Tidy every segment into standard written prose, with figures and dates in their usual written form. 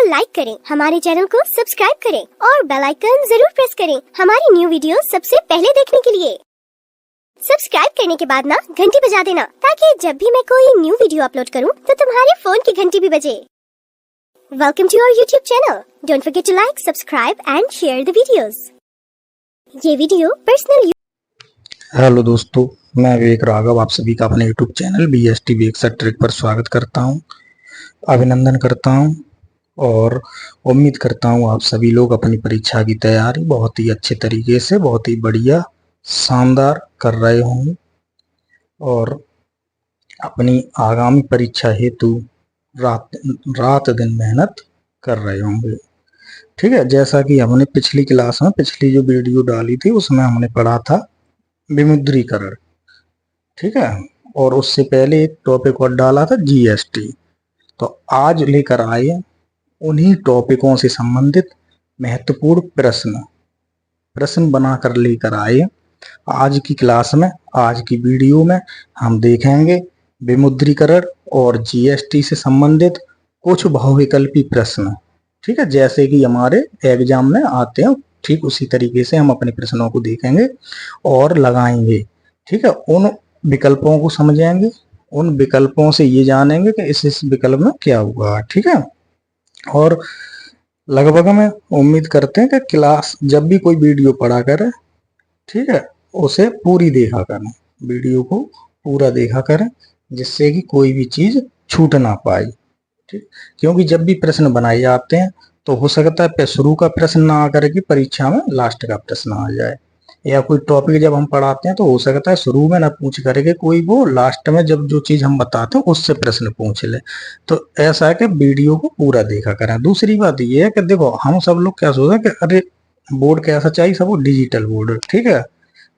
Like करें, हमारे channel को सब्सक्राइब करें और बेल आइकन जरूर प्रेस करें हमारी न्यू वीडियो सबसे पहले देखने के लिए। सब्सक्राइब करने के बाद ना घंटी बजा देना, ताकि जब भी मैं कोई न्यू वीडियो अपलोड करूं तो तुम्हारे फोन की घंटी भी बजे। Welcome to our YouTube channel. Don't forget to like, subscribe and share the videos. ये वीडियो पर्सनल। हेलो दोस्तों, मैं विवेक राघव आप सभी का अपने YouTube channel BST Vivek trick पर स्वागत करता हूं, अभिनंदन करता हूं और उम्मीद करता हूं आप सभी लोग अपनी परीक्षा की तैयारी बहुत ही अच्छे तरीके से, बहुत ही बढ़िया, शानदार कर रहे होंगे और अपनी आगामी परीक्षा हेतु रात दिन मेहनत कर रहे होंगे। ठीक है, जैसा कि हमने पिछली क्लास में पिछली जो वीडियो डाली थी उसमें हमने पढ़ा था विमुद्रीकरण। ठीक है, और उससे पहले एक टॉपिक और डाला था GST। तो आज लेकर आए उन्हीं टॉपिकों से संबंधित महत्वपूर्ण प्रश्न बनाकर लेकर आए। आज की क्लास में, आज की वीडियो में हम देखेंगे विमुद्रीकरण और GST से संबंधित कुछ बहुविकल्पी प्रश्न। ठीक है, जैसे कि हमारे एग्जाम में आते हैं ठीक उसी तरीके से हम अपने प्रश्नों को देखेंगे और लगाएंगे। ठीक है, उन विकल्पों को समझेंगे, उन विकल्पों से ये जानेंगे कि इस विकल्प में क्या हुआ। ठीक है, और लगभग में उम्मीद करते हैं कि क्लास जब भी कोई वीडियो पढ़ा करे, ठीक है, उसे पूरी देखा करें, वीडियो को पूरा देखा करें, जिससे कि कोई भी चीज छूट ना पाए। ठीक, क्योंकि जब भी प्रश्न बनाए जाते हैं तो हो सकता है शुरू का प्रश्न ना आकर के परीक्षा में लास्ट का प्रश्न आ जाए, या कोई टॉपिक जब हम पढ़ाते हैं तो हो सकता है शुरू में ना पूछ करके कोई वो लास्ट में जब जो चीज हम बताते हैं उससे प्रश्न पूछ ले। तो ऐसा है कि वीडियो को पूरा देखा करें। दूसरी बात ये है कि देखो, हम सब लोग क्या सोचते हैं कि अरे बोर्ड कैसा चाहिए, सब डिजिटल बोर्ड। ठीक है,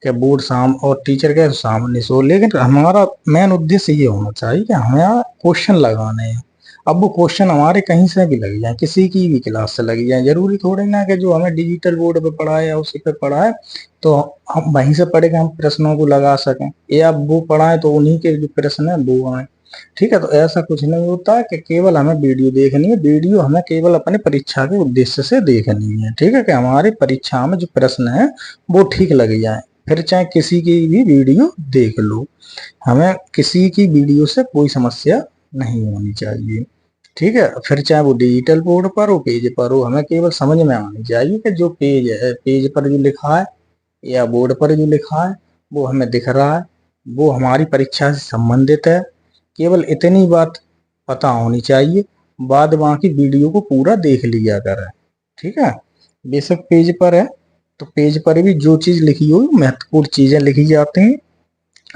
कि बोर्ड और टीचर के सामने सो, लेकिन हमारा मेन उद्देश्य ये होना चाहिए कि हमें क्वेश्चन लगाने हैं। अब वो क्वेश्चन हमारे कहीं से भी लग जाए, किसी की भी क्लास से लग जाए, जरूरी थोड़ी ना कि जो हमें डिजिटल बोर्ड पे पढ़ा है या उसी पे पढ़ा है तो हम वहीं से पढ़े के हम प्रश्नों को लगा सकें, या वो पढ़ाए तो उन्हीं के जो प्रश्न है वो आए। ठीक है, तो ऐसा कुछ नहीं होता कि केवल हमें वीडियो देखनी है, वीडियो हमें केवल अपने परीक्षा के उद्देश्य से देखनी है। ठीक है, कि हमारी परीक्षा में जो प्रश्न है वो ठीक लग जाए, फिर चाहे किसी की भी वीडियो देख लो, हमें किसी की वीडियो से कोई समस्या नहीं होनी चाहिए। ठीक है, फिर चाहे वो डिजिटल बोर्ड पर हो, पेज पर हो, हमें केवल समझ में आनी चाहिए कि जो पेज है, पेज पर जो लिखा है या बोर्ड पर जो लिखा है वो हमें दिख रहा है, वो हमारी परीक्षा से संबंधित है। केवल इतनी बात पता होनी चाहिए, बाद बाकी वीडियो को पूरा देख लिया करें। ठीक है, बेशक पेज पर है तो पेज पर भी जो चीज लिखी हो महत्वपूर्ण चीजें लिखी जाती हैं।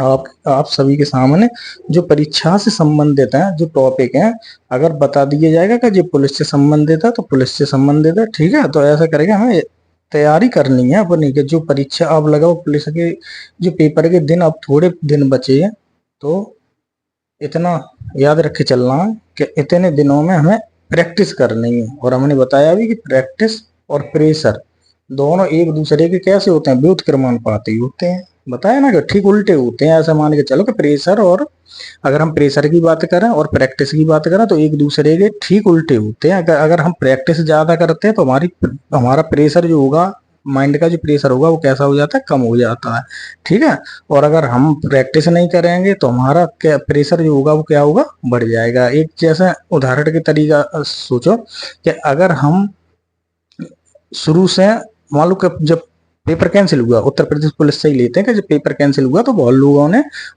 आप सभी के सामने जो परीक्षा से संबंधित है, जो टॉपिक है, अगर बता दिया जाएगा कि जो पुलिस से संबंधित है तो पुलिस से संबंधित है। ठीक है, तो ऐसा करेगा, हमें तैयारी करनी है अपनी कि जो परीक्षा अब लगाओ पुलिस के जो पेपर के दिन अब थोड़े दिन बचे हैं, तो इतना याद रख के चलना है कि इतने दिनों में हमें प्रैक्टिस करनी है। और हमने बताया भी कि प्रैक्टिस और प्रेशर दोनों एक दूसरे के कैसे होते हैं, व्युत्क्रमानुपाती होते हैं। बताया ना कि ठीक उल्टे होते हैं। ऐसा मान के चलो कि प्रेशर, और अगर हम प्रेशर की बात करें और प्रैक्टिस की बात करें तो एक दूसरे के ठीक उल्टे होते हैं। अगर हम प्रैक्टिस ज्यादा करते हैं तो हमारा प्रेशर जो होगा, माइंड का जो प्रेशर होगा वो कैसा हो जाता है, कम हो जाता है। ठीक है, और अगर हम प्रैक्टिस नहीं करेंगे तो हमारा क्या प्रेशर जो होगा वो क्या होगा, बढ़ जाएगा। एक जैसा उदाहरण के तरीका सोचो कि अगर हम शुरू से मान लो कि जब पेपर कैंसिल हुआ, उत्तर प्रदेश पुलिस से ही लेते हैं कि जब पेपर कैंसिल हुआ तो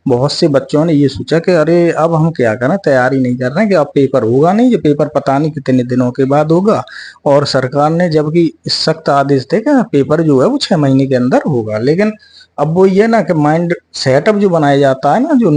बहुत से बच्चों ने ये सोचा कि अरे अब हम क्या करें, तैयारी नहीं कर रहे हैं कि अब पेपर होगा नहीं, ये पेपर पता नहीं कितने दिनों के बाद होगा। और सरकार ने जबकि सख्त आदेश थे कि पेपर जो है वो 6 महीने के अंदर होगा, लेकिन अब वो ये ना कि माइंड सेटअप जो बनाया जाता है ना, जो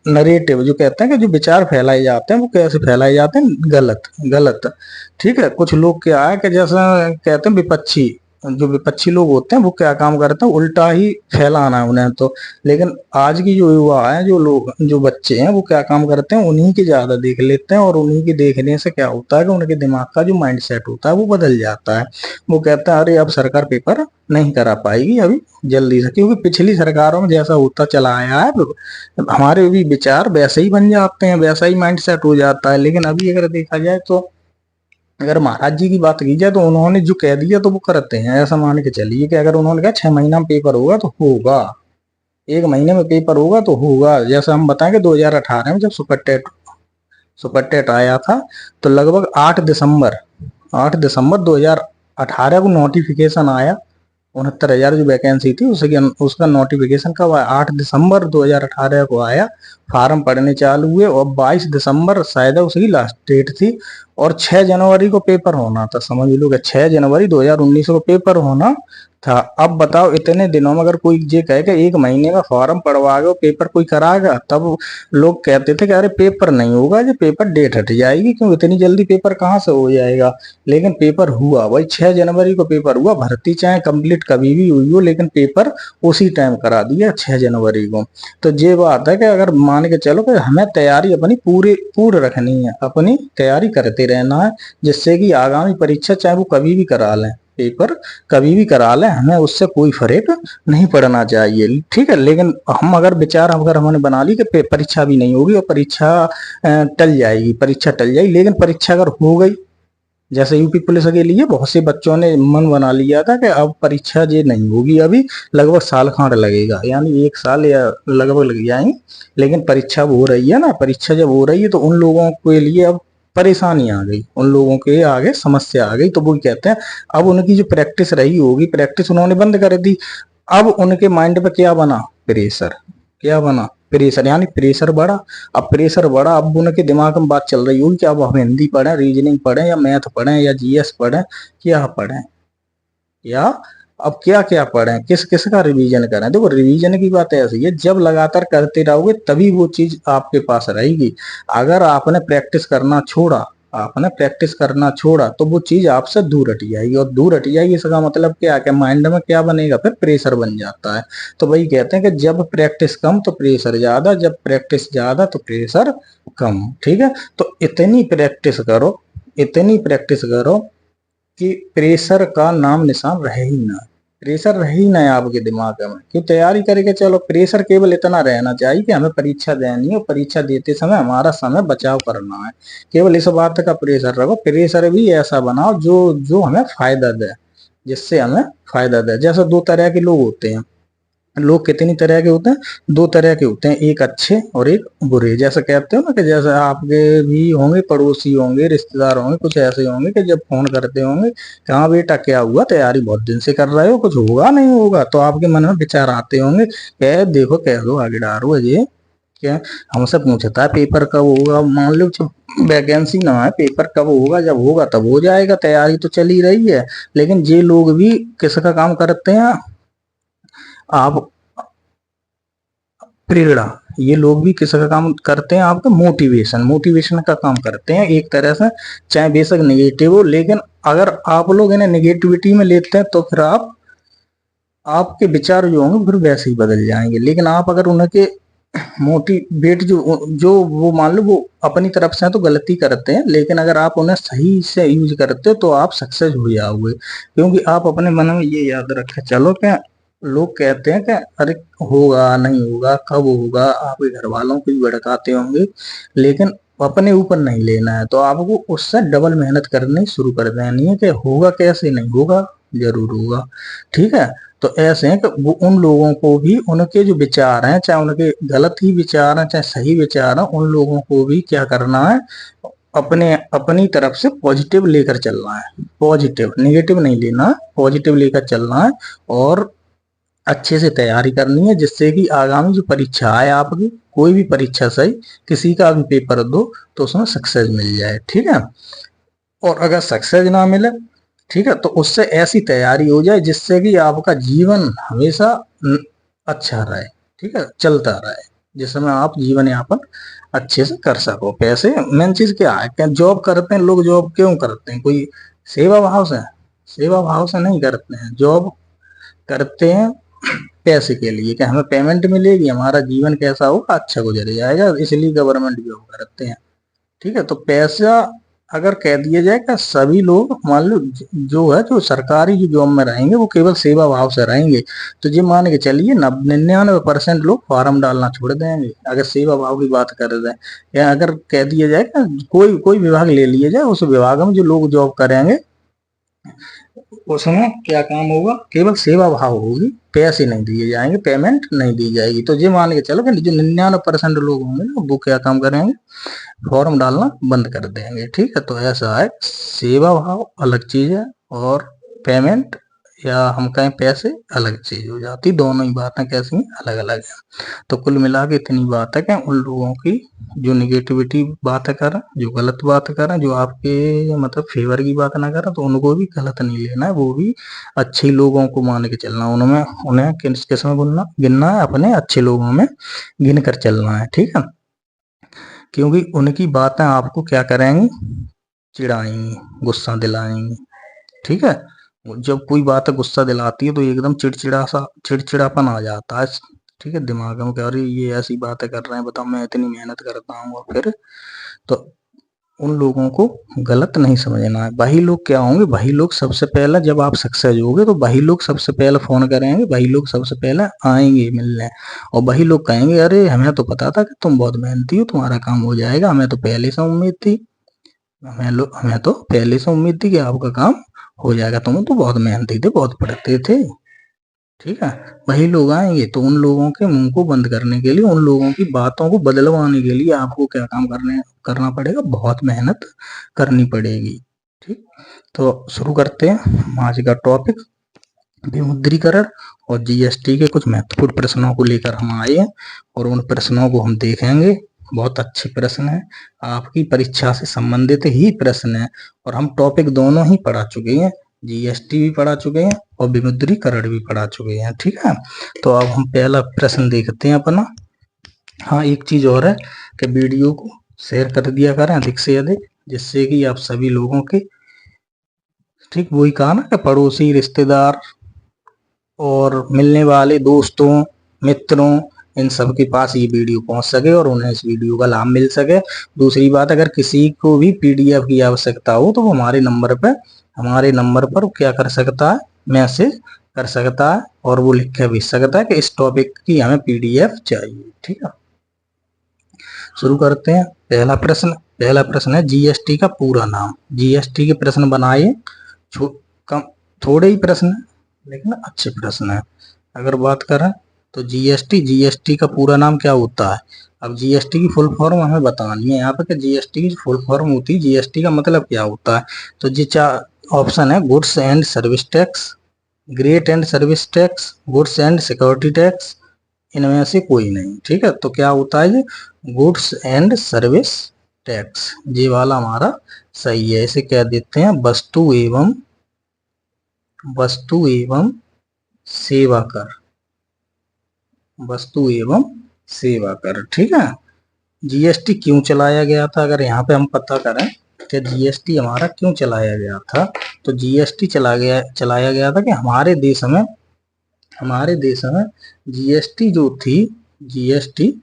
नरेटिव जो कहते हैं कि जो विचार फैलाए जाते हैं वो कैसे फैलाए जाते हैं, गलत गलत। ठीक है, कुछ लोग क्या है कि जैसा कहते हैं जो विपक्षी लोग होते हैं वो क्या काम करते हैं, उल्टा ही फैलाना है उन्हें तो। लेकिन आज की जो युवा है, जो लोग, जो बच्चे हैं, वो क्या काम करते हैं, उन्हीं के ज्यादा देख लेते हैं, और उन्हीं के देखने से क्या होता है कि उनके दिमाग का जो माइंड सेट होता है वो बदल जाता है। वो कहता है अरे अब सरकार पेपर नहीं करा पाएगी अभी जल्दी से, क्योंकि पिछली सरकारों में जैसा होता चला आया है, हमारे भी विचार वैसे ही बन जाते हैं, वैसा ही माइंड सेट हो जाता है। लेकिन अभी अगर देखा जाए तो अगर महाराज जी की बात की जाए तो उन्होंने जो कह दिया तो वो करते हैं। ऐसा मान के चलिए कि अगर उन्होंने कहा 6 महीना में पेपर होगा तो होगा, 1 महीने में पेपर होगा तो होगा। जैसा हम बताएंगे 2018 में जब सुपर टेट आया था, तो लगभग 8 दिसंबर 2018 को नोटिफिकेशन आया। 69,000 जो वैकेंसी थी उसका नोटिफिकेशन कब आया? 8 दिसंबर 2018 को आया। फार्म पड़ने चालू हुए और 22 दिसंबर शायद उसकी लास्ट डेट थी, और 6 जनवरी को पेपर होना था। समझ लो कि 6 जनवरी 2019 को पेपर होना था। अब बताओ इतने दिनों में अगर कोई ये कहे कि 1 महीने में फॉर्म पड़वा गए पेपर कोई कराएगा, तब लोग कहते थे कि अरे पेपर नहीं होगा, ये पेपर डेट हट जाएगी, क्यों इतनी जल्दी पेपर कहाँ से हो जाएगा। लेकिन पेपर हुआ भाई, 6 जनवरी को पेपर हुआ। भर्ती चाहे कंप्लीट कभी भी हुई हो, लेकिन पेपर उसी टाइम करा दिया 6 जनवरी को। तो ये बात है कि अगर मान के चलो कि हमें तैयारी अपनी पूर्ण रखनी है, अपनी तैयारी करते रहना है, जिससे कि आगामी परीक्षा चाहे वो कभी भी करा लें, पेपर कभी भी करा लें, हमें उससे कोई फर्क नहीं पड़ना चाहिए। ठीक है, लेकिन हम अगर हमने बना ली कि परीक्षा भी नहीं होगी और परीक्षा टल जाएगी, लेकिन परीक्षा अगर हो गई, जैसे यूपी पुलिस के लिए बहुत से बच्चों ने मन बना लिया था कि अब परीक्षा ये नहीं होगी, अभी लगभग साल खांड लगेगा, यानी 1 साल या लगभग लग जाएंगे। लेकिन परीक्षा हो रही है ना, परीक्षा जब हो रही है तो उन लोगों के लिए अब परेशानी आ गई, उन लोगों के आगे समस्या आ गई। तो वो कहते हैं अब उनकी जो प्रैक्टिस रही होगी, प्रैक्टिस उन्होंने बंद कर दी। अब उनके माइंड पे क्या बना? प्रेशर। क्या बना? प्रेशर, यानी प्रेशर बढ़ा। अब प्रेशर बढ़ा, अब उनके दिमाग में बात चल रही होगी कि अब हम हिंदी पढ़ें, रीजनिंग पढ़ें, या मैथ पढ़ें, या जीएस पढ़ें, क्या पढ़ें, या अब क्या क्या पढ़ें, किस किस का रिवीजन करें। देखो रिवीजन की बात ऐसी है, जब लगातार करते रहोगे तभी वो चीज आपके पास रहेगी। अगर आपने प्रैक्टिस करना छोड़ा तो वो चीज आपसे दूर हट जाएगी, और दूर हट जाएगी इसका मतलब क्या है? माइंड में क्या बनेगा? फिर प्रेशर बन जाता है। तो वही कहते हैं कि जब प्रैक्टिस कम तो प्रेशर ज्यादा, जब प्रैक्टिस ज्यादा तो प्रेशर कम। ठीक है, तो इतनी प्रैक्टिस करो कि प्रेशर का नाम निशान रहे ही ना, प्रेशर रहे ही ना आपके दिमाग में। क्यों? तैयारी करके चलो, प्रेशर केवल इतना रहना चाहिए कि हमें परीक्षा देनी है और परीक्षा देते समय हमारा समय बचाव करना है। केवल इस बात का प्रेशर रखो। प्रेशर भी ऐसा बनाओ जो जो हमें फायदा दे, जिससे हमें फायदा दे। जैसे 2 तरह के लोग होते हैं। लोग कितनी तरह के होते हैं? 2 तरह के होते हैं, एक अच्छे और एक बुरे। जैसे कहते हो ना कि जैसे आपके भी होंगे, पड़ोसी होंगे, रिश्तेदार होंगे, कुछ ऐसे होंगे कि जब फोन करते होंगे कि हाँ बेटा क्या हुआ, तैयारी बहुत दिन से कर रहे हो, कुछ होगा नहीं होगा, तो आपके मन में विचार आते होंगे कि देखो कह दो आगे डारो ये क्या। हमसे पूछता है पेपर कब होगा, मान लो जब वैकेंसी ना है, पेपर कब होगा, जब होगा तब हो जाएगा, तैयारी तो चल ही रही है। लेकिन ये लोग भी किसका काम करते हैं? आप प्रेरणा। ये लोग भी किसका काम करते हैं? आपका मोटिवेशन का काम करते हैं एक तरह से, चाहे बेशक निगेटिव हो। लेकिन अगर आप लोग इन्हें निगेटिविटी में लेते हैं तो फिर आपके विचार जो होंगे फिर वैसे ही बदल जाएंगे। लेकिन आप अगर उनके मोटिवेट जो जो वो मान लो वो अपनी तरफ से तो गलती करते हैं, लेकिन अगर आप उन्हें सही से यूज करते हो तो आप सक्सेस हो जाओगे। क्योंकि आप अपने मन में ये याद रखे चलो क्या, लोग कहते हैं कि अरे होगा नहीं होगा, कब होगा, आपके घर वालों को भी भड़काते होंगे, लेकिन अपने ऊपर नहीं लेना है। तो आपको उससे डबल मेहनत करनी शुरू कर देनी है कि होगा कैसे, नहीं होगा, जरूर होगा। ठीक है, तो ऐसे हैं कि वो उन लोगों को भी उनके जो विचार हैं, चाहे उनके गलत ही विचार हैं चाहे सही विचार हैं, उन लोगों को भी क्या करना है? अपने अपनी तरफ से पॉजिटिव लेकर चलना है। पॉजिटिव, निगेटिव नहीं लेना, पॉजिटिव लेकर चलना है। और अच्छे से तैयारी करनी है, जिससे कि आगामी जो परीक्षा है आपकी, कोई भी परीक्षा सही, किसी का भी पेपर दो तो उसमें सक्सेस मिल जाए। ठीक है, और अगर सक्सेस ना मिले, ठीक है, तो उससे ऐसी तैयारी हो जाए जिससे कि आपका जीवन हमेशा अच्छा रहे। ठीक है, चलता रहे, जिसमें आप जीवन यापन अच्छे से कर सको। पैसे मेन चीज क्या है? क्या जॉब करते हैं लोग? जॉब क्यों करते हैं? कोई सेवा भाव से? सेवा भाव से नहीं करते हैं। जॉब करते हैं पैसे के लिए कि हमें पेमेंट मिलेगी, हमारा जीवन कैसा होगा, अच्छा गुजर जाएगा, इसलिए गवर्नमेंट जॉब करते हैं। ठीक है, तो पैसा अगर कह दिया जाए कि सभी लोग मान लो जो है जो सरकारी जो जॉब में रहेंगे वो केवल सेवा भाव से रहेंगे, तो ये मान के चलिए 99% लोग फॉर्म डालना छोड़ देंगे अगर सेवा भाव की बात कर रहे हैं। या अगर कह दिया जाए कि कोई कोई विभाग ले लिया जाए, उस विभाग में जो लोग जॉब करेंगे उसमें क्या काम होगा, केवल सेवा भाव होगी, पैसे नहीं दिए जाएंगे, पेमेंट नहीं दी जाएगी। तो ये मान के चलो कि जो 99% लोग होंगे ना वो क्या काम करेंगे, फॉर्म डालना बंद कर देंगे। ठीक है, तो ऐसा है, सेवा भाव अलग चीज है और पेमेंट या हम कहें पैसे अलग चीज हो जाती, दोनों ही बातें कैसी हैं, अलग अलग है। तो कुल मिला के इतनी बात है कि उन लोगों की जो निगेटिविटी बात करें, जो गलत बात करें, जो आपके मतलब फेवर की बात ना करें, तो उनको भी गलत नहीं लेना है, वो भी अच्छे लोगों को मान के चलना, उनमें उन्हें किस में गिनना है, अपने अच्छे लोगों में गिन कर चलना है। ठीक है, क्योंकि उनकी बातें आपको क्या करेंगी, चिढ़ाएंगी, गुस्सा दिलाएंगी। ठीक है, जब कोई बात गुस्सा दिलाती है तो एकदम चिड़चिड़ापन आ जाता है। ठीक है, दिमाग में क्या, अरे ये ऐसी बातें कर रहे हैं, बताओ मैं इतनी मेहनत करता हूँ, और फिर तो उन लोगों को गलत नहीं समझना है। वही लोग क्या होंगे, वही लोग सबसे पहले जब आप सक्सेस होगे तो वही लोग सबसे पहले फोन करेंगे, वही लोग सबसे पहले आएंगे मिलने, और वही लोग कहेंगे अरे हमें तो पता था कि तुम बहुत मेहनती हो, तुम्हारा काम हो जाएगा, हमें तो पहले से उम्मीद थी, हमें तो पहले से उम्मीद थी कि आपका काम हो जाएगा, तुम तो बहुत मेहनती थे, बहुत पढ़ते थे। ठीक है, वही लोग आएंगे। तो उन लोगों के मुंह को बंद करने के लिए, उन लोगों की बातों को बदलवाने के लिए आपको क्या काम करना पड़ेगा, बहुत मेहनत करनी पड़ेगी। ठीक, तो शुरू करते हैं आज का टॉपिक, विमुद्रीकरण और जीएसटी के कुछ महत्वपूर्ण प्रश्नों को लेकर हम आए हैं, और उन प्रश्नों को हम देखेंगे। बहुत अच्छे प्रश्न है, आपकी परीक्षा से संबंधित ही प्रश्न है, और हम टॉपिक दोनों ही पढ़ा चुके हैं, जीएसटी भी पढ़ा चुके हैं और विमुद्रीकरण भी पढ़ा चुके हैं। ठीक है, तो अब हम पहला प्रश्न देखते हैं अपना। हाँ, एक चीज और है कि वीडियो को शेयर कर दिया करें अधिक से अधिक, जिससे कि आप सभी लोगों के, ठीक वही कहा ना कि पड़ोसी, रिश्तेदार और मिलने वाले दोस्तों, मित्रों, इन सब के पास ये वीडियो पहुंच सके और उन्हें इस वीडियो का लाभ मिल सके। दूसरी बात, अगर किसी को भी पीडीएफ की आवश्यकता हो तो वो हमारे नंबर पर क्या कर सकता है, मैसेज कर सकता है, और वो लिख के भेज सकता है कि इस टॉपिक की हमें पीडीएफ चाहिए। ठीक है, शुरू करते हैं। पहला प्रश्न है जीएसटी का पूरा नाम। जीएसटी के प्रश्न बनाए कम, थोड़े ही प्रश्न है लेकिन अच्छे प्रश्न है। अगर बात करें तो जीएसटी का पूरा नाम क्या होता है। अब जीएसटी की फुल फॉर्म हमें बतानी है यहाँ पे कि जीएसटी की फुल फॉर्म होती है, जीएसटी का मतलब क्या होता है। तो जी चार ऑप्शन है, goods and service tax, great and service tax, goods and security tax, इनमें से कोई नहीं। ठीक है, तो क्या होता है ये गुड्स एंड सर्विस टैक्स, ये वाला हमारा सही है। इसे कह देते हैं वस्तु एवं सेवा कर, वस्तु एवं सेवा कर। ठीक है, जीएसटी क्यों चलाया गया था, अगर यहाँ पे हम पता करें कि जीएसटी हमारा क्यों चलाया गया था, तो जीएसटी चलाया गया था कि हमारे देश में जीएसटी जो थी, जीएसटी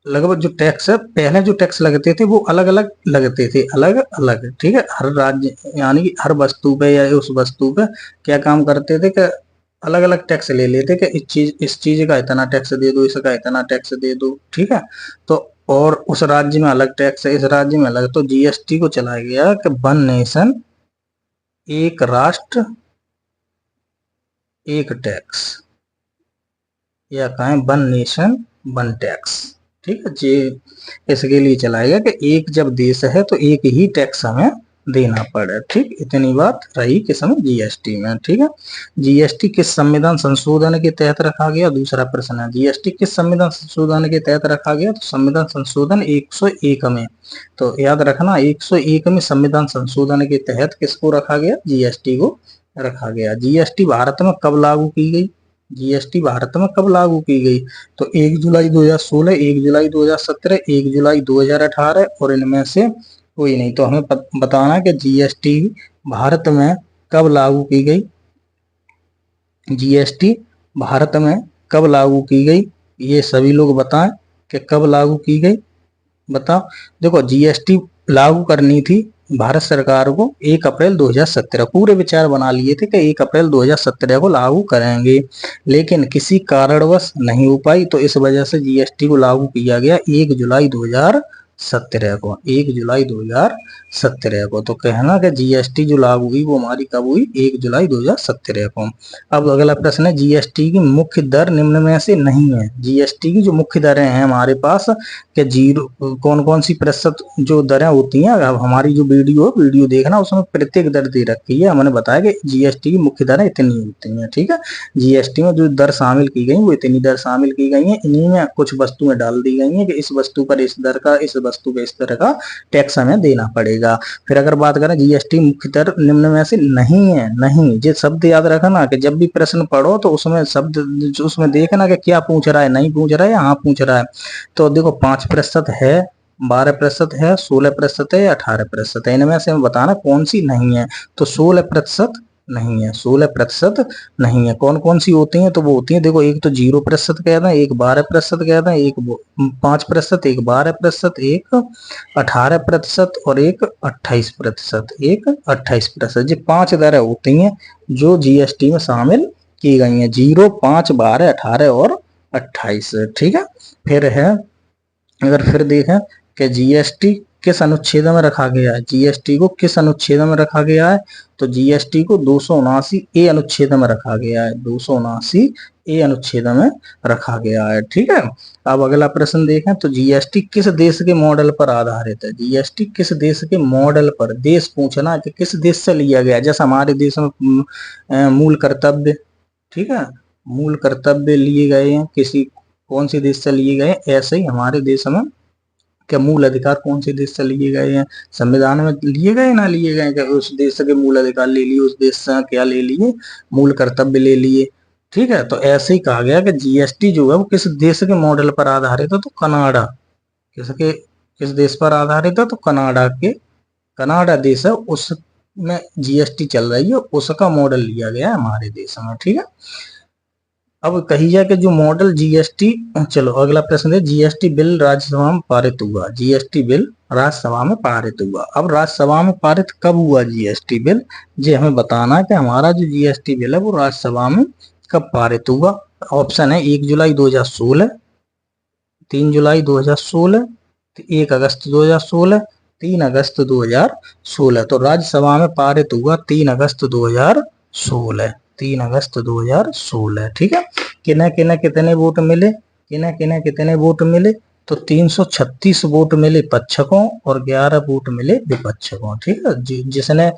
लगभग जो टैक्स है, पहले जो टैक्स लगते थे वो अलग अलग लगते थे, अलग अलग। ठीक है, हर राज्य यानी कि हर वस्तु पे या उस वस्तु पे क्या काम करते थे कि अलग अलग टैक्स ले लेते कि इस चीज का इतना टैक्स दे दो, इसका इतना टैक्स दे दो। ठीक है, तो और उस राज्य में अलग टैक्स है, इस राज्य में अलग। तो जीएसटी को चलाया गया कि वन नेशन एक राष्ट्र एक टैक्स, या कहें वन नेशन वन टैक्स। ठीक है जी, इसके लिए चलाएगा कि एक जब देश है तो एक ही टैक्स हमें देना पड़े। ठीक, इतनी बात रही किस में, जीएसटी में। ठीक है, जीएसटी किस संविधान संशोधन के तहत रखा गया, दूसरा प्रश्न है जीएसटी किस संविधान संशोधन के तहत रखा गया, तो संविधान संशोधन 101 में। तो याद रखना 101 में संविधान संशोधन के तहत किसको रखा गया, जीएसटी को रखा गया। जीएसटी भारत में कब लागू की गई, जीएसटी भारत में कब लागू की गई, तो 1 जुलाई 2016, 1 जुलाई 2017, 1 जुलाई 2018, और इनमें से कोई नहीं। तो हमें बताना कि जीएसटी भारत में कब लागू की गई, जीएसटी भारत में कब लागू की गई, ये सभी लोग बताएं कि कब लागू की गई, बताओ। देखो जीएसटी लागू करनी थी भारत सरकार को 1 अप्रैल 2017 पूरे विचार बना लिए थे कि 1 अप्रैल 2017 को लागू करेंगे, लेकिन किसी कारणवश नहीं हो पाई, तो इस वजह से जीएसटी को लागू किया गया 1 जुलाई 2017 को, 1 जुलाई 2017 को। तो कहना कि जीएसटी जो लागू हुई वो हमारी कब हुई, 1 जुलाई 2017 को। अब अगला प्रश्न है, जीएसटी की मुख्य दर निम्न में से नहीं है। जीएसटी की जो मुख्य दरें हैं हमारे पास कि जीरो कौन कौन सी प्रतिशत जो दरें होती हैं, अब हमारी जो वीडियो देखना उसमें प्रत्येक दर दे रखी है, हमने बताया कि जीएसटी की मुख्य दरें इतनी होती हैं, ठीक है। जीएसटी में जो दर शामिल की गई वो इतनी दर शामिल की गई है, इन्हीं में कुछ वस्तुएं डाल दी गई हैं कि इस वस्तु पर इस दर का, इस वस्तु पे इस तरह का टैक्स हमें देना पड़ेगा। फिर अगर बात करें जीएसटी मुख्य दर निम्न में से नहीं है, नहीं, ये शब्द याद रखना कि जब भी प्रश्न पढ़ो तो उसमें शब्द उसमें देखना कि क्या पूछ रहा है, नहीं पूछ रहा है या हाँ पूछ रहा है। तो देखो 5% है, 12% है, 16% है, 18% है, इनमें से हमें बताना कौन सी नहीं है। तो 16% नहीं है, 16% नहीं है। कौन कौन सी होती हैं, तो वो होती है, देखो एक तो 0% कहते हैं, एक 12% कहते हैं, एक 5%, एक 12%, एक 18% और एक 28%, एक 28%। ये 5 दरें होती हैं जो जीएसटी में शामिल की गई हैं, 0, 5, 12, 18 और 28, ठीक है। फिर है, अगर फिर देखें कि जीएसटी किस अनुच्छेद में रखा गया है, जीएसटी को किस अनुच्छेद में रखा गया है, तो जीएसटी को 279 अनुच्छेद में रखा गया है, 279 अनुच्छेद में रखा गया है, ठीक है। अब अगला प्रश्न देखें, तो जीएसटी किस देश के मॉडल पर आधारित है। जीएसटी किस देश के मॉडल पर, देश पूछना कि किस देश से लिया गया, जैसे हमारे देश में मूल कर्तव्य, ठीक है, मूल कर्तव्य लिए गए हैं, किसी कौन से देश से लिए गए, ऐसे ही हमारे देश में क्या मूल अधिकार कौन से देश से लिए गए हैं, संविधान में लिए गए ना लिए गए, क्या उस देश के मूल अधिकार ले लिए, उस देश से क्या ले लिए, मूल कर्तव्य ले लिए, ठीक है। तो ऐसे ही कहा गया कि जीएसटी जो है वो किस देश के मॉडल पर आधारित है, तो कनाडा, किस देश पर आधारित है, तो कनाडा देश है, उसमें जीएसटी चल रही है, उसका मॉडल लिया गया है हमारे देश में, ठीक है। अब कही जाए कि जो मॉडल जीएसटी, चलो अगला प्रश्न है, जीएसटी बिल राज्यसभा में पारित हुआ, जीएसटी बिल राज्यसभा में पारित हुआ। अब राज्यसभा में पारित कब हुआ जीएसटी बिल, ये हमें बताना है कि हमारा जो जीएसटी बिल है वो राज्यसभा में कब पारित हुआ। ऑप्शन है 1 जुलाई 2016, 3 जुलाई 2016, 1 अगस्त 2016, 3 अगस्त 2016। तो राज्यसभा में पारित हुआ 3 अगस्त 2016, 3 अगस्त 2016, ठीक है। किन्हें किन्हें कितने वोट मिले, किन्हें किन्हें कितने वोट मिले, तो 336 वोट मिले पक्षकों और 11 वोट मिले विपक्षकों, ठीक है। जिसने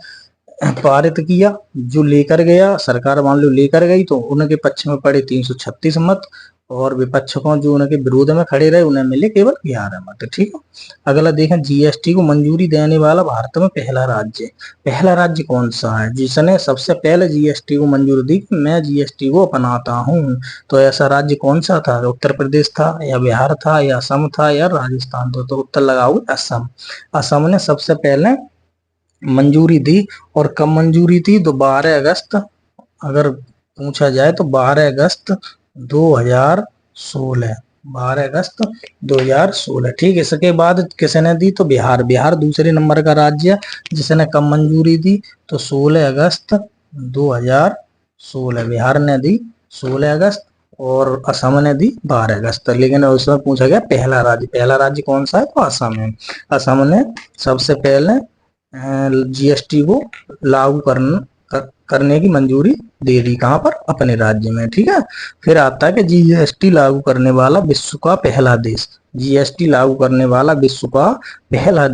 पारित किया, जो लेकर गया, सरकार मान लो लेकर गई, तो उनके पक्ष में पड़े 336 मत, और विपक्षकों जो उनके विरोध में खड़े रहे उन्हें मिले केवल 11 मत, ठीक है। अगला देखें, जीएसटी को मंजूरी देने वाला भारत में पहला राज्य कौन सा है जिसने सबसे पहले जीएसटी को मंजूरी दी कि मैं जीएसटी को अपनाता हूं, तो ऐसा राज्य कौन सा था, उत्तर प्रदेश था या बिहार था या असम था या राजस्थान था, तो उत्तर लगाओ असम। असम ने सबसे पहले मंजूरी दी, और कब मंजूरी थी, तो 12 अगस्त, अगर पूछा जाए तो 12 अगस्त 2016, 12 अगस्त 2016, ठीक है। इसके बाद किसने दी, तो बिहार दूसरे नंबर का राज्य जिसने कब मंजूरी दी, तो 16 अगस्त 2016 बिहार ने दी 16 अगस्त, और असम ने दी 12 अगस्त। लेकिन उसमें पूछा गया पहला राज्य कौन सा है, तो असम है। असम ने सबसे पहले जीएसटी को लागू करने की मंजूरी दे दी, कहां पर, अपने राज्य में, ठीक है। फिर आता है कि जीएसटी लागू करने वाला विश्व का पहला देश, जीएसटी लागू करने वाला विश्व का पहला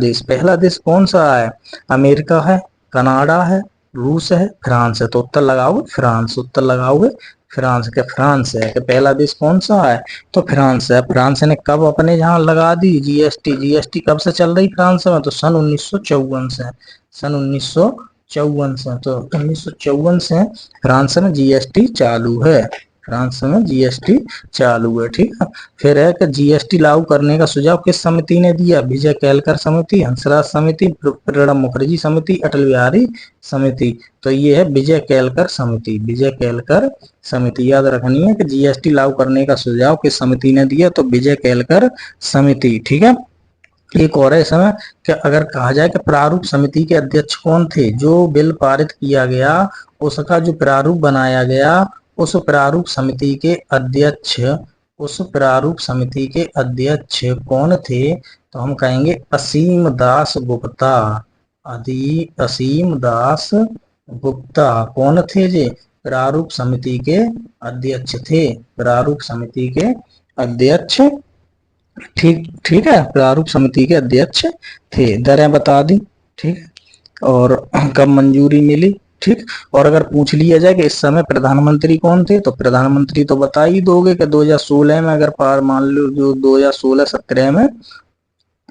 देश कौन सा है, अमेरिका है, कनाडा है, रूस है, फ्रांस है, तो उत्तर लगाओगे फ्रांस, उत्तर लगाओगे फ्रांस के, फ्रांस है कि पहला देश कौन सा है, तो फ्रांस है। फ्रांस ने कब अपने यहाँ लगा दी जीएसटी कब से चल रही फ्रांस में, तो सन 1954 से, सन 1954 से, तो 1954 से फ्रांस में जीएसटी चालू है, फ्रांस में जीएसटी चालू है, ठीक है। फिर है कि जीएसटी लागू करने का सुझाव किस समिति ने दिया, विजय केलकर समिति, हंसराज समिति, प्रणब मुखर्जी समिति, अटल बिहारी समिति, तो ये है विजय केलकर समिति, विजय केलकर समिति। याद रखनी है कि जीएसटी लागू करने का सुझाव किस समिति ने दिया, तो विजय केलकर समिति, ठीक है। एक और है इसमें कि अगर कहा जाए कि प्रारूप समिति के अध्यक्ष कौन थे, जो बिल पारित किया गया उसका जो प्रारूप बनाया गया, उस प्रारूप समिति के अध्यक्ष उस प्रारूप समिति के अध्यक्ष कौन थे, तो हम कहेंगे असीम दास गुप्ता। असीम दास गुप्ता कौन थे जी? प्रारूप समिति के अध्यक्ष थे। प्रारूप समिति के अध्यक्ष, ठीक ठीक है, प्रारूप समिति के अध्यक्ष थे। दरें बता दी, ठीक, और कब मंजूरी मिली, ठीक। और अगर पूछ लिया जाए कि इस समय प्रधानमंत्री कौन थे, तो प्रधानमंत्री तो बता ही दोगे कि 2016 में, अगर पार मान लो जो 2016-17 में,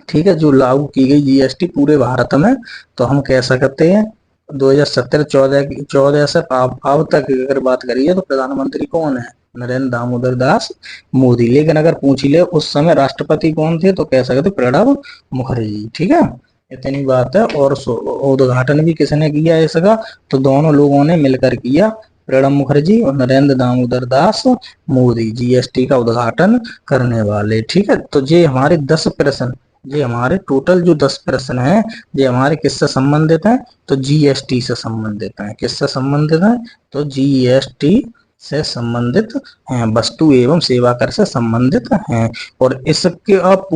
ठीक है, जो लागू की गई जीएसटी पूरे भारत में, तो हम कह सकते हैं 2017-14 से अब तक अगर बात करिए तो प्रधानमंत्री कौन है? नरेंद्र दामोदर दास मोदी। लेकिन अगर पूछ ले उस समय राष्ट्रपति कौन थे, तो कह सकते प्रणब मुखर्जी, ठीक है, इतनी बात है। और उद्घाटन भी किसने किया इसका, तो दोनों लोगों ने मिलकर किया, प्रणब मुखर्जी और नरेंद्र दामोदर दास मोदी, जीएसटी का उद्घाटन करने वाले, ठीक है। तो ये हमारे 10 प्रश्न, ये हमारे टोटल जो 10 प्रश्न हैं, ये हमारे किससे संबंधित हैं, तो जीएसटी से संबंधित हैं। किससे संबंधित हैं, तो जीएसटी से संबंधित हैं, वस्तु एवं सेवा कर से संबंधित हैं। और इसके अब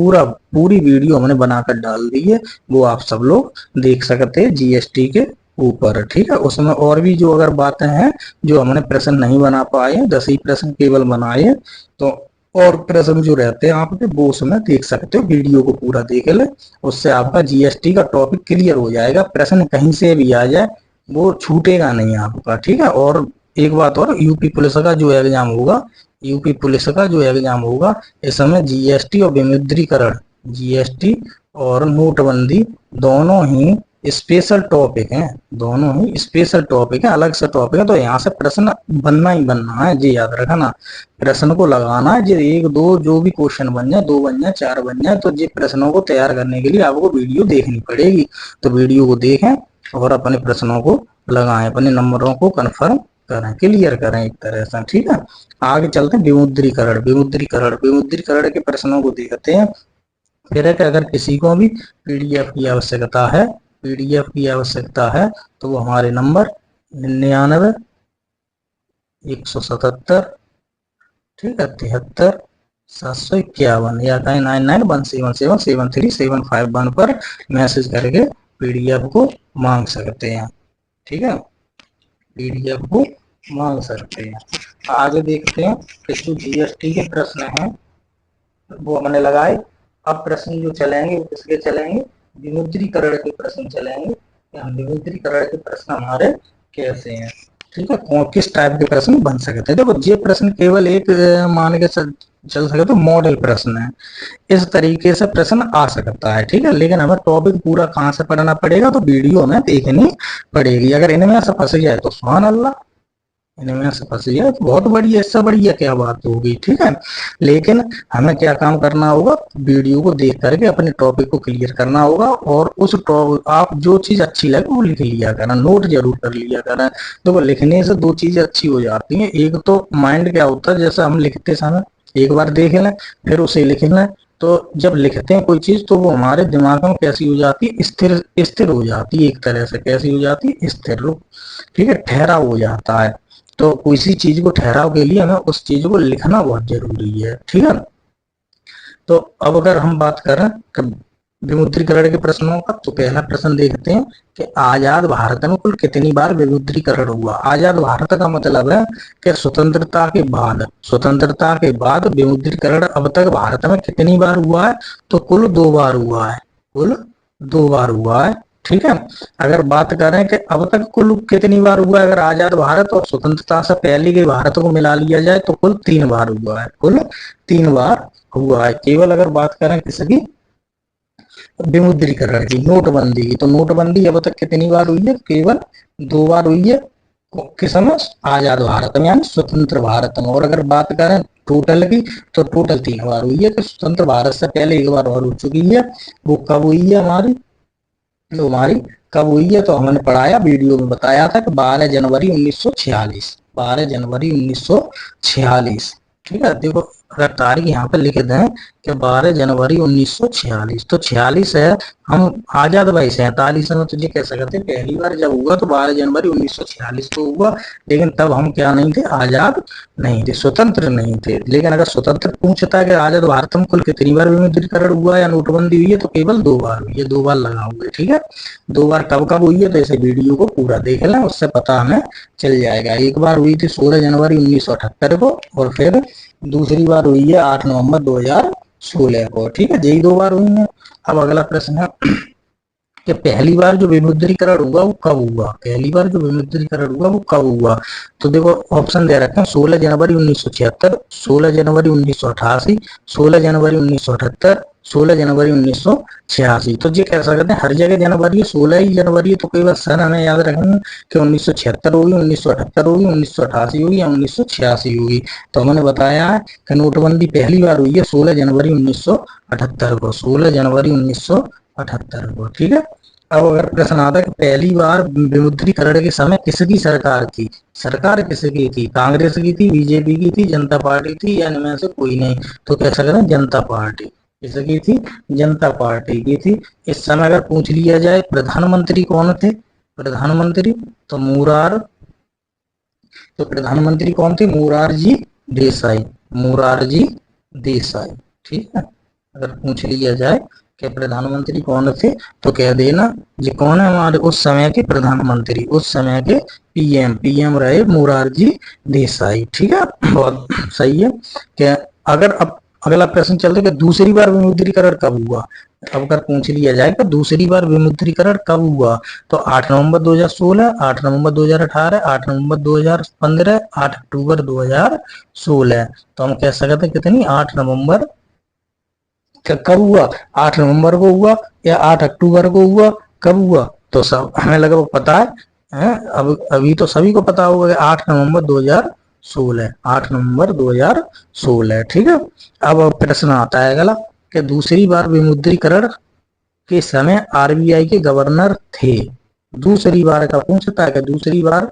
पूरी वीडियो हमने बनाकर डाल दी है, वो आप सब लोग देख सकते हैं जीएसटी के ऊपर, ठीक है। उसमें और भी जो अगर बातें हैं जो हमने प्रश्न नहीं बना पाए हैं, 10 ही प्रश्न केवल बनाए, तो और प्रश्न जो रहते हैं आपके वो उसमें देख सकते हो, वीडियो को पूरा देख ले, उससे आपका जीएसटी का टॉपिक क्लियर हो जाएगा। प्रश्न कहीं से भी आ जाए वो छूटेगा नहीं आपका, ठीक है। और एक बात और, यूपी पुलिस का जो एग्जाम होगा, यूपी पुलिस का जो एग्जाम होगा, इस समय जीएसटी और विमुद्रीकरण, जीएसटी और नोटबंदी दोनों ही स्पेशल टॉपिक हैं, दोनों ही स्पेशल टॉपिक है, अलग से टॉपिक है। तो यहाँ से प्रश्न बनना ही बनना है, जी याद रखना, प्रश्न को लगाना है। जी 1 2 जो भी क्वेश्चन बन जाए, 2 बन जाए, 4 बन जाए, तो जी प्रश्नों को तैयार करने के लिए आपको वीडियो देखनी पड़ेगी। तो वीडियो को देखें और अपने प्रश्नों को लगाएं, अपने नंबरों को कन्फर्म करें, क्लियर करें एक तरह से, ठीक है। आगे चलते हैं विमुद्रीकरण। विमुद्रीकरण के प्रश्नों को देखते हैं। फिर है कि अगर किसी को भी पीडीएफ की आवश्यकता है, पीडीएफ की आवश्यकता है, तो वो हमारे नंबर 99 177, ठीक है, 73 751 या 9917777375 पर मैसेज करके पीडीएफ को मांग सकते हैं, ठीक है, पीडीएफ को मांग सकते हैं। आगे देखते हैं कि जो जीएसटी के प्रश्न हैं वो हमने लगाए। अब प्रश्न जो चलेंगे वो किसके चलेंगे, विमुद्रीकरण के प्रश्न चलेंगे। विमुद्रीकरण के प्रश्न हमारे कैसे हैं, ठीक है, किस टाइप के प्रश्न बन सकते हैं। देखो ये प्रश्न केवल एक मान के चल सके तो मॉडल प्रश्न है, इस तरीके से प्रश्न आ सकता है, ठीक है। लेकिन हमें टॉपिक पूरा कहाँ से पढ़ना पड़ेगा, तो वीडियो में देखनी पड़ेगी। अगर इनमें से फंस जाए तो सुभान अल्लाह, इनमें से फंस जाए तो बहुत बढ़िया, इससे बढ़िया क्या बात होगी, ठीक है। लेकिन हमें क्या काम करना होगा, वीडियो को देख करके अपने टॉपिक को क्लियर करना होगा, और उस आप जो चीज अच्छी लगे वो लिख लिया करना, नोट जरूर कर लिया करना। देखो लिखने से 2 चीजें अच्छी हो जाती हैं। एक तो माइंड क्या होता है, जैसे हम लिखते समय एक बार देख लें फिर उसे लिख लें, तो जब लिखते हैं कोई चीज तो वो हमारे दिमाग में कैसी हो जाती है, स्थिर हो जाती है, एक तरह से कैसी हो जाती है, स्थिर, ठीक है, ठहराव हो जाता है। तो किसी चीज को ठहराव के लिए हमें उस चीज को लिखना बहुत जरूरी है, ठीक है। तो अब अगर हम बात करें विमुद्रीकरण के प्रश्नों का, तो पहला प्रश्न देखते हैं कि आजाद भारत में कुल कितनी बार विमुद्रीकरण हुआ। आजाद भारत का मतलब है कि स्वतंत्रता के बाद विमुद्रीकरण अब तक भारत में कितनी बार हुआ है, तो कुल 2 बार हुआ है, कुल 2 बार हुआ है, ठीक है। अगर बात करें कि अब तक कुल कितनी बार हुआ है, अगर आजाद भारत और स्वतंत्रता से पहले के भारत को मिला लिया जाए तो कुल 3 बार हुआ है, कुल 3 बार हुआ है। केवल अगर बात करें किसकी, विमुद्रीकरण की, नोटबंदी की, तो नोटबंदी अब तक कितनी बार हुई है, केवल 2 बार हुई है। किस समय, आजाद भारत में यानी स्वतंत्र भारत में। और अगर बात करें टोटल की, तो टोटल 3 बार हुई है, कि स्वतंत्र भारत से पहले 1 बार और हो चुकी है। वो कब हुई है हमारी, तो हमारी कब हुई है, तो हमने पढ़ाया, वीडियो में बताया था कि 12 जनवरी 1946, 12 जनवरी 1946, ठीक है। देखो अगर तारीख यहाँ पे लिख दें कि 12 जनवरी 1946, तो 46 है, हम आजाद भाई 47 में तुझे कैसे करते, पहली बार जब हुआ तो 12 जनवरी 1946 तो हुआ, लेकिन तब हम क्या नहीं थे, आजाद नहीं थे, स्वतंत्र नहीं थे। लेकिन अगर स्वतंत्र पूछता है कि आजाद भारत में कुल कितनी बार विमुद्रीकरण हुआ या नोटबंदी हुई है, तो केवल 2 बार हुई है, 2 बार लगा हुआ है, ठीक है। 2 बार कब कब हुई है, तो ऐसे वीडियो को पूरा देख लें, उससे पता हमें चल जाएगा। एक बार हुई थी 16 जनवरी 1978 को, और फिर दूसरी बार हुई है 8 नवंबर 2016 को, ठीक है, यही 2 बार हुई है। अब अगला प्रश्न है कि पहली बार जो विमुद्रीकरण हुआ वो कब हुआ, पहली बार जो विमुद्रीकरण हुआ वो कब हुआ। तो देखो ऑप्शन दे रखे हैं, 16 जनवरी 1976, 16 जनवरी 1988, 16 जनवरी 1978, 16 जनवरी 1986। तो ये कह सकते हैं हर जगह जनवरी 16 ही जनवरी है, तो कई बार सन हमें याद रखेंगे कि 1976 होगी, 1978 होगी, 1988 होगी या 1986 होगी। तो हमने बताया है कि नोटबंदी पहली बार हुई है 16 जनवरी 1978 को, 16 जनवरी 1978 को, ठीक है। अब अगर प्रश्न आता है कि पहली बार विमुद्रीकरण के समय किसकी सरकार थी, सरकार किसकी थी, कांग्रेस की थी, बीजेपी की थी, जनता पार्टी थी, या इनमें से कोई नहीं, तो कह सकते हैं जनता पार्टी। किसकी थी, जनता पार्टी की थी। इस समय अगर पूछ लिया जाए प्रधानमंत्री कौन थे, प्रधानमंत्री तो प्रधानमंत्री कौन थे, मोरारजी देसाई, मोरारजी देसाई, ठीक है। अगर पूछ लिया जाए कि प्रधानमंत्री कौन थे, तो कह देना ये कौन है, हमारे उस समय के प्रधानमंत्री, उस समय के पीएम रहे मोरारजी देसाई, ठीक है, बहुत सही है। क्या अगर अब अगला प्रश्न चलते कि दूसरी बार विमुद्रीकरण कब हुआ। अब अगर पूछ लिया जाए कि दूसरी बार विमुद्रीकरण कब हुआ, तो 8 नवंबर 2016, 8 नवंबर 2018, 8 नवंबर 2015, 8 अक्टूबर 2016। तो हम कह सकते हैं कितनी, 8 नवंबर कब हुआ, 8 नवंबर को हुआ या 8 अक्टूबर को हुआ, कब हुआ, तो सब हमें लगा पता है? अब अभी तो सभी को पता होगा 8 नवंबर 2016, 8 नवंबर 2016, ठीक है। अब प्रश्न आता है अगला कि दूसरी बार विमुद्रीकरण के समय आरबीआई के गवर्नर थे। दूसरी बार का पूछता है कि दूसरी बार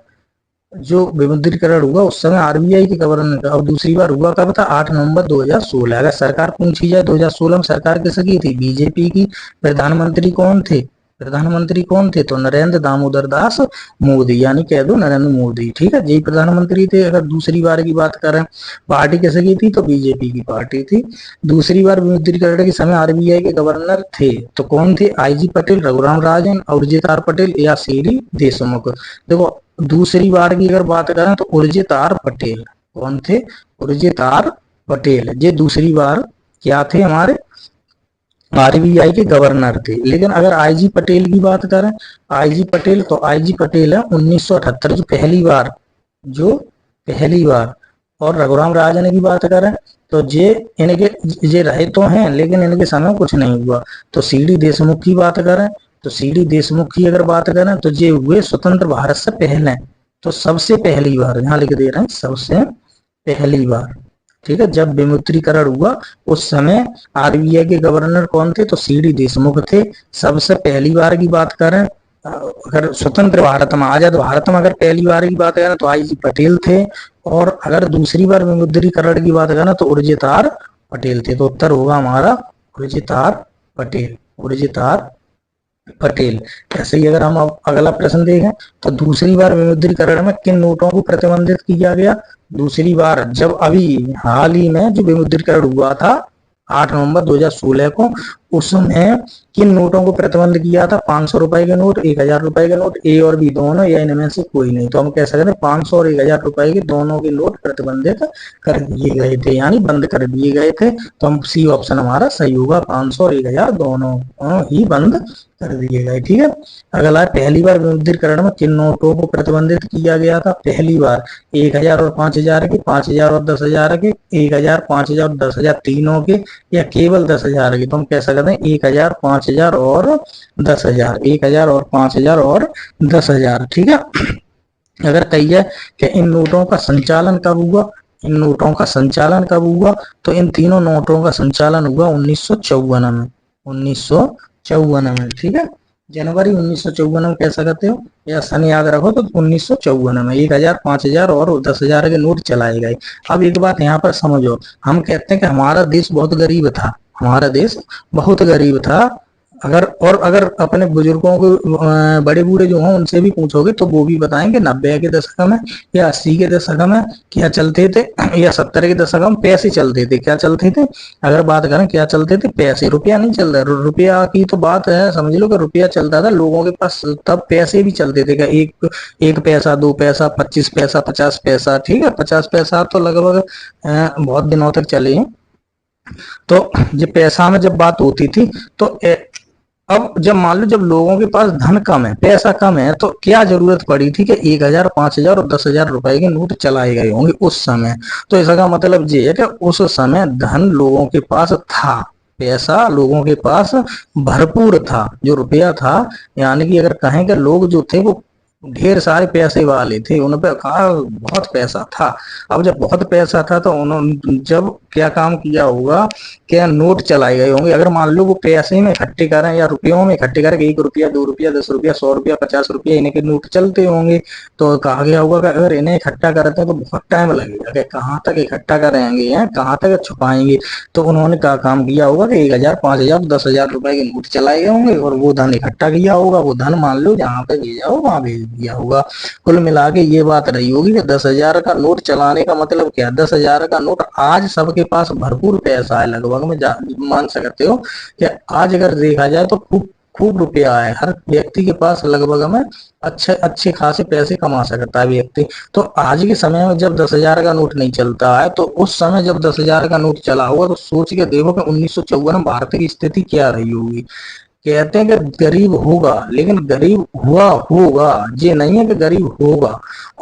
जो विमुद्रीकरण हुआ उस समय आरबीआई के गवर्नर, अब दूसरी बार हुआ कब था, 8 नवंबर 2016। अगर सरकार पूछी जाए 2016 में सरकार किसकी थी, बीजेपी की। प्रधानमंत्री कौन थे, प्रधानमंत्री कौन थे, तो नरेंद्र दामोदर दास मोदी, यानी कह दो नरेंद्र मोदी, ठीक है, यही प्रधानमंत्री थे। अगर दूसरी बार की बात करें, पार्टी किसकी थी, तो बीजेपी की पार्टी थी। दूसरी बार विमुद्रीकरण के समय आरबीआई के गवर्नर थे, तो कौन थे, आईजी पटेल, रघुराम राजन, उर्जित आर पटेल या सीडी देशमुख। देखो दूसरी बार की अगर बात करें तो उर्जित आर पटेल, कौन थे, उर्जित आर पटेल, ये दूसरी बार क्या थे, हमारे आरबीआई के गवर्नर थे। लेकिन अगर आईजी पटेल की बात करें, आईजी पटेल, तो आईजी पटेल है 1978 जो पहली बार। और रघुराम राजन की बात करें तो ये रहे तो हैं, लेकिन इनके समय कुछ नहीं हुआ। तो सीडी देशमुख की बात करें, तो सीडी देशमुख की अगर बात करें तो ये हुए स्वतंत्र भारत से पहले, तो सबसे पहली बार यहाँ लिख दे रहे हैं, सबसे पहली बार, ठीक है। जब विमुद्रीकरण हुआ उस समय आरबीआई के गवर्नर कौन थे, तो सीडी देशमुख थे। सबसे पहली बार की बात करें, अगर स्वतंत्र भारत में, आजाद भारत में अगर पहली बार की बात करें तो आईजी पटेल थे। और अगर दूसरी बार विमुद्रीकरण की बात करें तो उर्जित आर पटेल थे। तो उत्तर होगा हमारा उर्जित आर पटेल, उर्जित आर पटेल। ऐसे ही अगर हम अगला प्रश्न देखें तो दूसरी बार विमुद्रीकरण में किन नोटों को प्रतिबंधित किया गया। दूसरी बार जब अभी हाल ही में जो विमुद्रीकरण हुआ था 8 नवंबर 2016 को, उसमें किन नोटों को प्रतिबंध किया था, 500 रुपए के नोट, 1000 रुपए के नोट, ए और बी दोनों, या इनमें से कोई नहीं। तो हम कह सकते हैं 500 और 1000 रुपए के दोनों के नोट प्रतिबंधित कर दिए गए थे, यानी बंद कर दिए गए थे। तो हम सी ऑप्शन हमारा सही होगा, 500 और 1000 दोनों ही बंद कर दिए गए, ठीक है। अगला पहली बार विमुद्रीकरण में किन नोटों को प्रतिबंधित किया गया था। पहली बार 1000 और 5000 के, 5000 और 10,000 के, 1000, 5000 और 10,000 तीनों के, या केवल 10,000 के। तो हम कह सकते हैं 1000, 5000 और 10,000, 1000 और 5000 और 10,000, ठीक है। अगर कहिए कि इन नोटों का संचालन कब हुआ, इन नोटों का संचालन कब हुआ, तो इन तीनों नोटों का संचालन हुआ 1954 में, 1954 में, ठीक है। जनवरी 1954 में कैसा करते हो, या सन याद रखो तो 1954 में 1000, 5000 और 10,000 के नोट चलाए गए। अब एक बात यहाँ पर समझो, हम कहते हैं कि हमारा देश बहुत गरीब था, हमारा देश बहुत गरीब था। अगर अपने बुजुर्गों को, बड़े बूढ़े जो हों उनसे भी पूछोगे तो वो भी बताएंगे 90 के दशक में या 80 के दशक में क्या चलते थे, या 70 के दशक में पैसे चलते थे। क्या चलते थे, अगर बात करें क्या चलते थे, पैसे, रुपया नहीं चलता। रुपया की तो बात है, समझ लो कि रुपया चलता था लोगों के पास, तब पैसे भी चलते थे। क्या एक पैसा, 2 पैसा, 25 पैसा, 50 पैसा, ठीक है, 50 पैसा तो लगभग बहुत दिनों तक चले हैं। तो ये पैसा में जब बात होती थी तो अब जब मान लो जब लोगों के पास धन कम है, पैसा कम है, तो क्या जरूरत पड़ी थी कि 1000, 5000 और 10,000 रुपए के नोट चलाए गए होंगे उस समय। तो इसका मतलब ये है कि उस समय धन लोगों के पास था, पैसा लोगों के पास भरपूर था, जो रुपया था, यानी कि अगर कहें कि लोग जो थे वो ढेर सारे पैसे वाले थे, उन पे कहा बहुत पैसा था। अब जब बहुत पैसा था तो उन्होंने जब क्या काम किया होगा, क्या नोट चलाए गए होंगे। अगर मान लो वो पैसे में इकट्ठे करें या रुपयों में इकट्ठे करें, 1 रुपया, 2 रुपया, 10 रुपया, 100 रुपया, 50 रुपया, इन्हीं के नोट चलते होंगे। तो कहा गया होगा कि अगर इन्हें इकट्ठा करते हैं तो बहुत टाइम लगेगा, कि कहाँ तक इकट्ठा करेंगे, हैं कहाँ तक छुपाएंगे। तो उन्होंने क्या काम किया होगा कि 1000, 5000, 10,000 रुपए के नोट चलाए गए होंगे और वो धन इकट्ठा किया होगा। वो धन मान लो जहाँ पे भेजा हो वहां भेज दिया होगा। कुल मिला के ये बात रही होगी कि 10,000 का नोट चलाने का मतलब क्या, 10,000 का नोट आज सबके पास भरपूर पैसा है, लगभग में मान सकते हो कि आज अगर देखा जाए तो खूब खूब रुपया है, हर व्यक्ति के पास लगभग में अच्छे अच्छे खासे पैसे कमा सकता है व्यक्ति। तो आज के समय में जब 10,000 का नोट नहीं चलता है, तो उस समय जब 10,000 का नोट चला होगा तो सोच के देखो कि 1954 में भारत की स्थिति क्या रही होगी। कहते हैं कि गरीब होगा, लेकिन गरीब हुआ होगा, ये नहीं है कि गरीब होगा।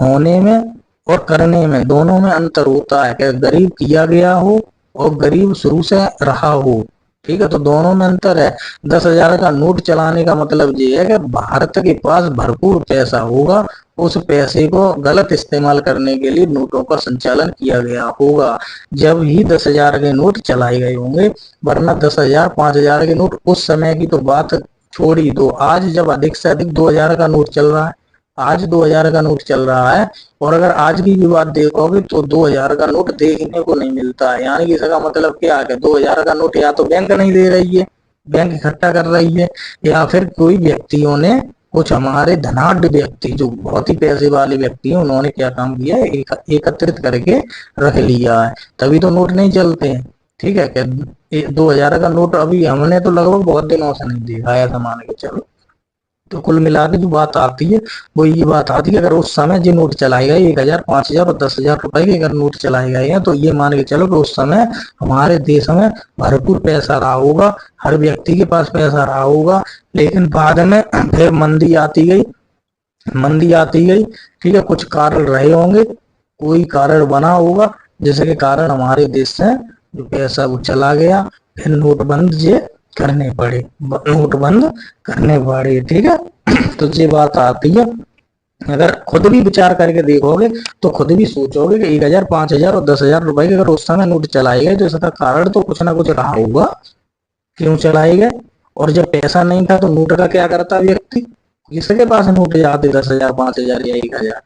होने में और करने में दोनों में अंतर होता है, कि गरीब किया गया हो और गरीब शुरू से रहा हो, ठीक है, तो दोनों में अंतर है। 10,000 का नोट चलाने का मतलब ये है कि भारत के पास भरपूर पैसा होगा, उस पैसे को गलत इस्तेमाल करने के लिए नोटों का संचालन किया गया होगा, जब ही 10,000 के नोट चलाए गए होंगे। वरना 10,000, 5,000 के नोट उस समय की तो बात छोड़ी दो, आज जब अधिक से अधिक 2,000 का नोट चल रहा है, आज 2,000 का नोट चल रहा है। और अगर आज की भी बात देखोगे तो 2,000 का नोट देखने को नहीं मिलता है। यानी कि इसका मतलब क्या है, 2,000 का नोट या तो बैंक नहीं दे रही है, बैंक इकट्ठा कर रही है, या फिर कोई व्यक्तियों ने, कुछ हमारे धनाढ़ व्यक्ति जो बहुत ही पैसे वाले व्यक्ति हैं, उन्होंने क्या काम किया है, एकत्रित करके रख लिया है, तभी तो नोट नहीं चलते हैं। ठीक है, क्या 2,000 का नोट अभी हमने तो लगभग बहुत दिनों से नहीं देखा है, ऐसा मान के चलो। तो कुल मिला के जो बात आती है वो ये बात आती है, अगर उस समय जो नोट चलाए गए 1000, 5000 और 10,000 रुपए के अगर नोट चलाए गए हैं, तो ये मान के चलो कि उस समय हमारे देश में भरपूर पैसा रहा होगा, हर व्यक्ति के पास पैसा रहा होगा। लेकिन बाद में फिर मंदी आती गई, मंदी आती गई, ठीक है, कुछ कारण रहे होंगे, कोई कारण बना होगा जिसके कारण हमारे देश से जो पैसा वो चला गया, फिर नोटबंद ये करने पड़े, नोट बंद करने पड़े, ठीक है। तो ये बात आती है, अगर खुद भी विचार करके देखोगे तो खुद भी सोचोगे कि 1000, 5000 और 10,000 रुपए के अगर उस समय नोट चलाए गए तो इसका कारण तो कुछ ना कुछ रहा होगा, क्यों चलाए गए। और जब पैसा नहीं था तो नोट का क्या करता व्यक्ति, किसके पास नोट जाते 10,000, 5,000 या 1,000,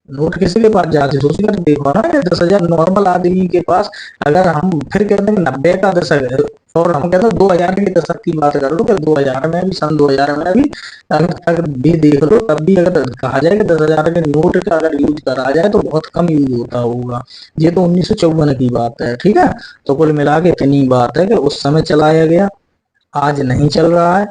नोट किसी के पास जाते, सोच कर देखो ना, 10,000 नॉर्मल आदमी के पास। अगर हम फिर कहते हैं 90 का दशक है और हम कहते हैं 2000 के दशक की बात कर लो, 2000 में भी, सन 2000 में भी अगर भी देख लो, तब भी अगर कहा जाए कि 10,000 के नोट का अगर यूज करा जाए तो बहुत कम यूज होता होगा। ये तो 1954 की बात है, ठीक है। तो कुल मिला के इतनी बात है कि उस समय चलाया गया, आज नहीं चल रहा है।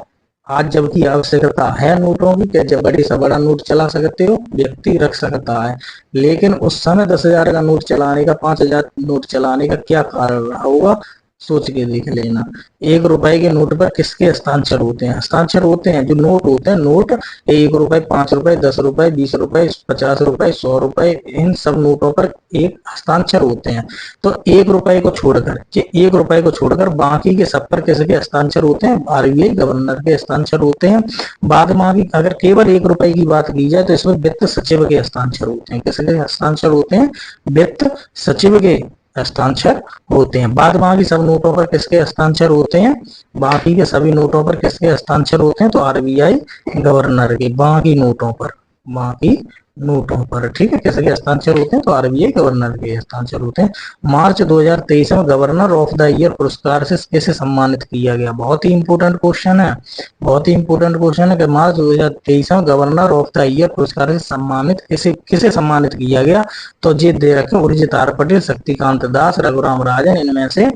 आज जबकि आवश्यकता है नोटों की, जब बड़े से बड़ा नोट चला सकते हो, व्यक्ति रख सकता है, लेकिन उस समय 10,000 का नोट चलाने का, 5,000 नोट चलाने का क्या कारण रहा होगा, सोच के देख लेना। 1 रुपए के नोट पर किसके हस्ताक्षर होते हैं, हस्ताक्षर होते हैं जो नोट होते हैं, नोट 1 रुपए, 5 रुपए, 10 रुपए, 20 रुपए, 50 रुपए, 100 रुपए, इन सब नोटों पर एक हस्ताक्षर होते हैं। तो 1 रुपए को छोड़कर, 1 रुपए को छोड़कर बाकी के सब पर किसके हस्ताक्षर होते हैं, आरबीआई गवर्नर के हस्ताक्षर होते हैं। बाद में भी अगर केवल 1 रुपए की बात की जाए तो इसमें वित्त सचिव के हस्ताक्षर होते हैं। किसके हस्ताक्षर होते हैं, वित्त सचिव के, हस्ताक्षर होते हैं। बाद बाकी सब नोटों पर किसके हस्ताक्षर होते हैं? बाकी के सभी नोटों पर किसके हस्ताक्षर होते हैं? तो आरबीआई गवर्नर के। बाकी नोटों पर, बाकी नोटों पर, ठीक है, किसके हस्ताक्षर होते हैं? तो आरबीआई गवर्नर के हस्ताक्षर होते हैं। मार्च 2023 में गवर्नर ऑफ द ईयर पुरस्कार से किसे सम्मानित किया गया? बहुत ही इंपोर्टेंट क्वेश्चन है, बहुत ही इंपोर्टेंट क्वेश्चन है कि मार्च 2023 में गवर्नर ऑफ द ईयर पुरस्कार से सम्मानित किसे सम्मानित किया गया? तो ये दे रखे उर्जित आर पटेल, शक्तिकांत दास, रघुराम राजन, इनमें से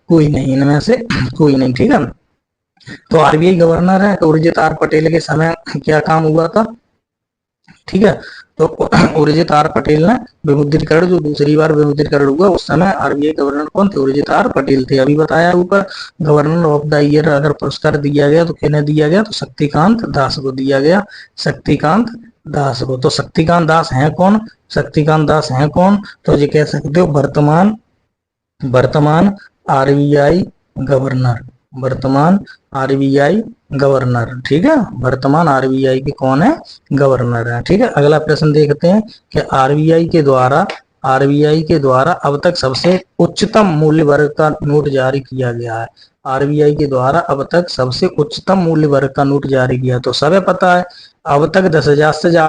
कोई नहीं, इनमें से कोई नहीं, ठीक है। तो आरबीआई गवर्नर है, तो उर्जित आर पटेल के समय क्या काम हुआ था? ठीक है, तो उर्जित आर पटेल ने विमुद्रीकरण, जो दूसरी बार विमुद्रीकरण हुआ उस समय आरबीआई गवर्नर कौन थे? उर्जित आर पटेल थे। अभी बताया ऊपर, गवर्नर ऑफ द ईयर अगर पुरस्कार दिया गया तो किन्हें दिया गया? तो शक्तिकांत दास को दिया गया, शक्तिकांत दास को। तो शक्तिकांत दास हैं कौन? शक्तिकांत दास हैं कौन? तो ये कह सकते हो वर्तमान आरबीआई गवर्नर, वर्तमान आरबीआई गवर्नर, ठीक है, वर्तमान आरबीआई के कौन है? गवर्नर है, ठीक है। अगला प्रश्न देखते हैं कि आरबीआई के द्वारा अब तक सबसे उच्चतम मूल्य वर्ग का नोट जारी किया गया है। आरबीआई के द्वारा अब तक सबसे उच्चतम मूल्य वर्ग का नोट जारी किया, तो सबे पता है, अब तक 10,000 से ज्यादा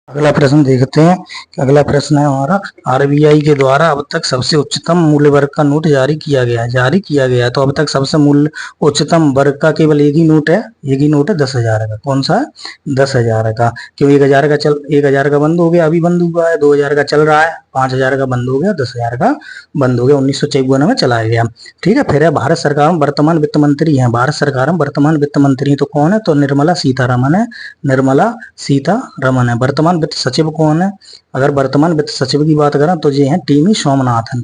अगला प्रश्न देखते हैं। अगला प्रश्न है हमारा, आरबीआई के द्वारा अब तक सबसे उच्चतम मूल्य वर्ग का नोट जारी किया गया है, तो अब तक सबसे मूल्य उच्चतम वर्ग का केवल एक ही नोट है, 10,000 का। कौन सा? 10,000 का। क्यों? 1,000 का बंद हो गया, अभी बंद हुआ है, 2,000 का चल रहा है, 5,000 का बंद हो गया, 10,000 का बंद हो गया, 1954 में चलाया गया, ठीक है। फिर है भारत सरकार में वर्तमान वित्त मंत्री है, भारत सरकार में वर्तमान वित्त मंत्री तो कौन है? तो निर्मला सीतारमन है, निर्मला सीतारमन है। वर्तमान वित्त सचिव कौन है? अगर वर्तमान वित्त सचिव की बात करें तो ये है टीवी सोमनाथन,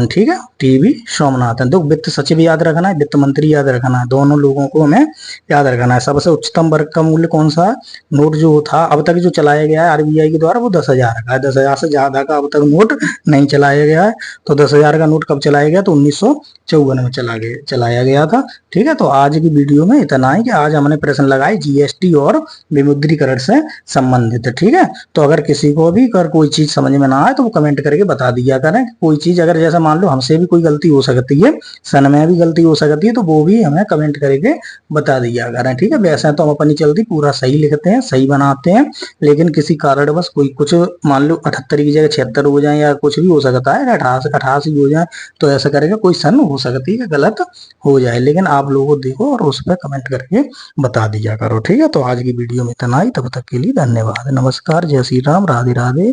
ठीक है, टीवी सोमनाथन। तो वित्त सचिव याद रखना है, वित्त मंत्री याद रखना है, दोनों लोगों को हमें याद रखना है। सबसे उच्चतम वर्ग का मूल्य कौन सा? नोट जो था अब तक जो चलाया गया है आरबीआई के द्वारा वो 10,000 का है, 10,000 से ज्यादा का अब तक नोट नहीं चलाया गया है। तो 10,000 का नोट कब चलाया गया? तो 1954 में चलाया गया था, ठीक है। तो आज की वीडियो में इतना ही कि आज हमने प्रश्न लगाए जीएसटी और विमुद्रीकरण से संबंधित, ठीक है। तो अगर किसी को भी अगर कोई चीज समझ में ना आए तो वो कमेंट करके बता दिया करें। कोई चीज अगर जैसा मान लो हमसे भी कोई गलती हो सकती है, सन में भी गलती हो सकती है, तो वो भी हमें कमेंट करके बता दिया करें, ठीक है। वैसे तो हम अपनी चलती पूरा सही लिखते हैं, सही बनाते हैं, लेकिन किसी कारण बस कोई कुछ मान लो 78 की जगह 76 हो जाए या कुछ भी हो सकता है, 88 हो जाए, तो ऐसा करेगा कोई सन हो सकती है गलत हो जाए, लेकिन आप लोगों देखो और उस पर कमेंट करके बता दिया करो, ठीक है। तो आज की वीडियो में इतना ही, तब तक के लिए धन्यवाद, नमस्कार, जय श्री राम, राधे राधे।